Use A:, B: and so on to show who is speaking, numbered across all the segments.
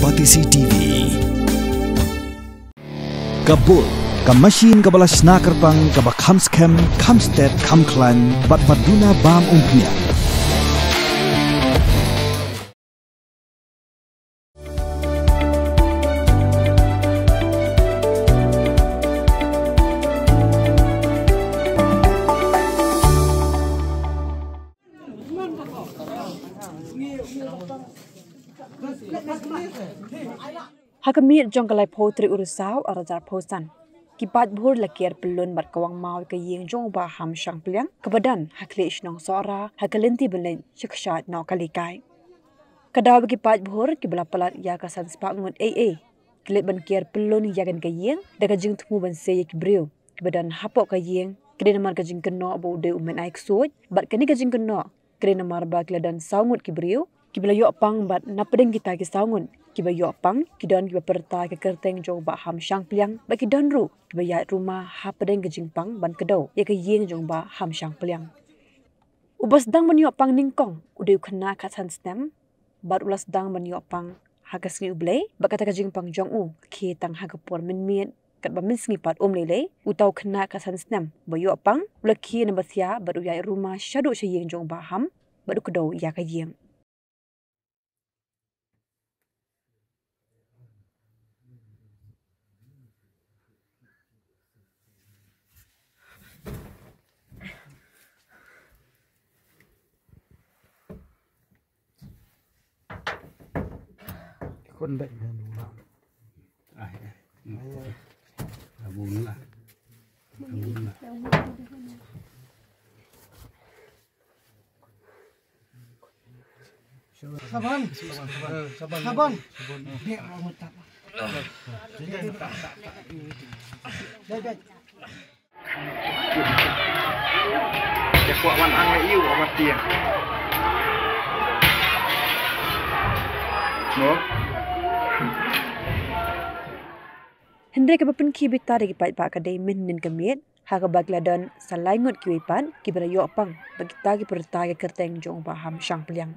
A: Kompetisi TV. Kabul, Kamashin kabalas nakarpang kabak hamskem, kamstet, kamklan, bat maduna bam umpnya.
B: Hakamir jongkalai potri urusau arajar posan. Kipat bhur lakir pelun bat kawang mau ke yeng jong ba ham shang pliang kebadan hakli isnong sora hakalenti belen shikshat nau kalikai. Kadaw kipat bhur kibla palat ya kasan spak ngun Kilit ban kier pelun yagan ke yeng daga jing tumu ban se kibriu kebadan hapok ke yeng kede namar ke jing keno bo de umen aik suoj bat keni ke jing keno kede namar ba kledan saungut kibriu kibla yo pang bat napedeng kita ki saungun kiba yo pang kidon kiba perta ke kerteng jong ba ham shang pliang ba kidon ru kiba ya rumah ha pedeng ke jing pang ban kedo ya ke yeng jong ba ham shang pliang ubas dang ban yo pang ningkong ude khna khatsan stem bat ulas dang ban yo pang ha ka sngi uble ba kata ke jing pang jong u ki tang ha ka por min mien kat ba min sngi pat lele utau khna khatsan stem ba yo pang ula ki na basia ba u ya rumah shadu she yeng jong ba ham ba du kedo ya ka yeng
C: Con bệnh là đúng không? Là bún là Sabon. Dia mau tak. Dia kuat wan ang iu awat dia. No.
B: Hendrik kapapun ki bitar ki pat pak kadai min nin kamiet ha ka bagladan salaingot ki wipan ki bra yo pang bagita ki perta ki kerteng jong ba ham shang pliang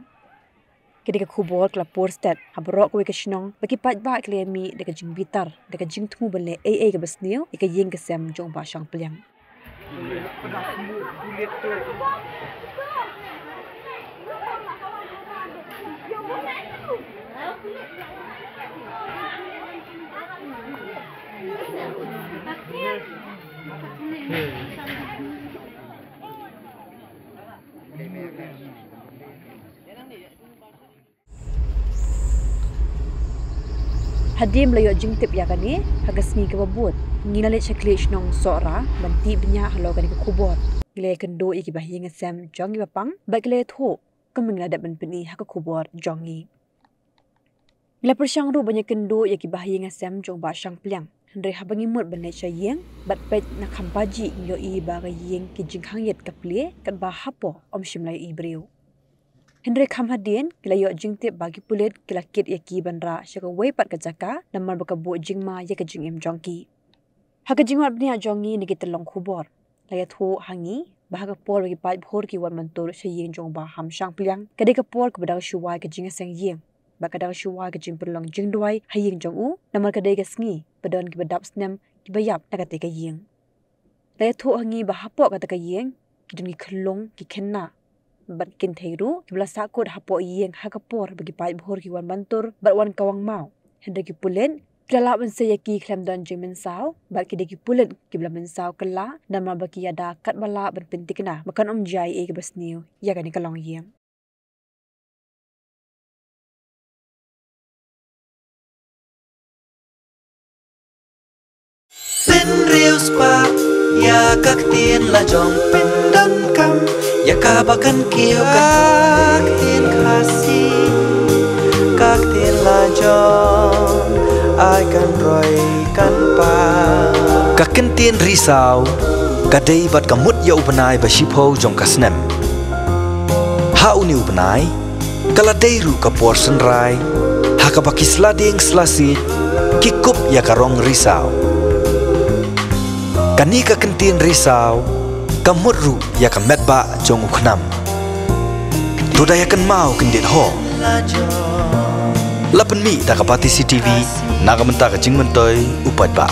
B: kedi ka khubor kla porstet ha bro ko ke shnong bagi pat ba klemi de ka jing bitar de ka jing thu bale ka basniu ka yeng ka sem jong ba shang pliang Hadim layo jing tip ya kani hagasni ke babut nginalet shakli shnong sora banti bnya halo kani ke khubor gile kendo iki bahi ngasam jongi bapang bagle tho kemingla dat ban peni ha ke khubor jongi gila persyang ru banyak kendo iki bahi ngasam jong ba shang pliang Hendri habangi mut ban lecha yeng bat pet na khampaji yo i ba ga yeng ki jing hangyet kaple kan ba hapo om shimlai i breu Hendri kham hadien kila yo jing tip bagi pulet kila kit ya ki banra shaka wei pat ka jaka namar ba ka bo jing ma ya ka jing em jongki ha ka jing wat bnia jongi ni ki telong khubor la ya thu hangi ba ka por ki pat bhor ki wan mantur she yeng jong ba ham shang pliang ka de ka por ka badang shuwai ka jing seng yeng ba ka dang shuwai ka jing perlong jing duai ha yeng jong u namar ka de ka sngi badon ki badap snem ki bayap na ka te ka yeng la ya thu hangi ba hapo ka ta ka yeng ki dungi khlong ki khenna bat kin theiru kibla sakut hapo yeng hakapor bagi pai bhor ki wan bantur bat wan kawang mau hende ki pulen kala ban se yaki khlam don jimin saw bat ki de ki pulen kibla min saw kala nama baki ada kat bala ban pentikna makan jai e ki basniu ya kani kalong yeng
D: Pin reels pa ya các tiên là dòng pin đâm cam ya ka bakan kiêu các tiên khasi các tiên là dòng ai kan roi kan pa các tiên risau kadai bat kamut ya upanai ba shipho jong kasnem ha uni upanai kala deiru ka portion rai ha ka bakisla ding slasi kikup ya karong risau kani ka kentin risau kamutru ya kamet ba jong ukhnam toda ya kan mau kendit ho Lapan mi tak kapati CTV naga mentah kecing mentoi upat ba.